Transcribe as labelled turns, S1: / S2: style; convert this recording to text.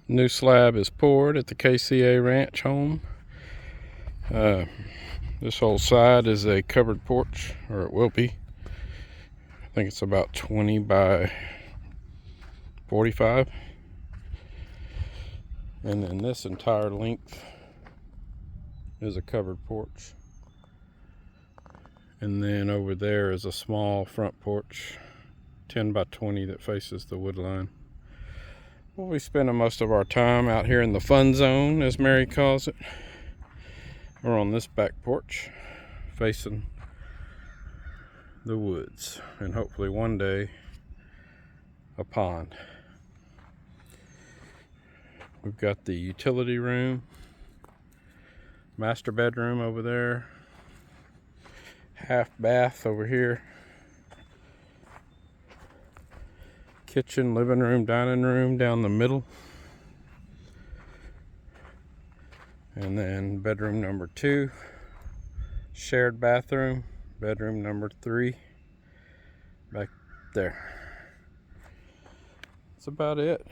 S1: New slab is poured at the KCA Ranch home. This whole side is a covered porch, or it will be. I think it's about 20 by 45. And then this entire length is a covered porch. And then over there is a small front porch, 10 by 20, that faces the wood line. We'll be spending most of our time out here in the fun zone, as Mary calls it. We're on this back porch facing the woods, and hopefully one day a pond. We've got the utility room, master bedroom over there, half bath over here, kitchen, living room, dining room down the middle, and then bedroom number 2, shared bathroom, bedroom number 3 back there. That's about it.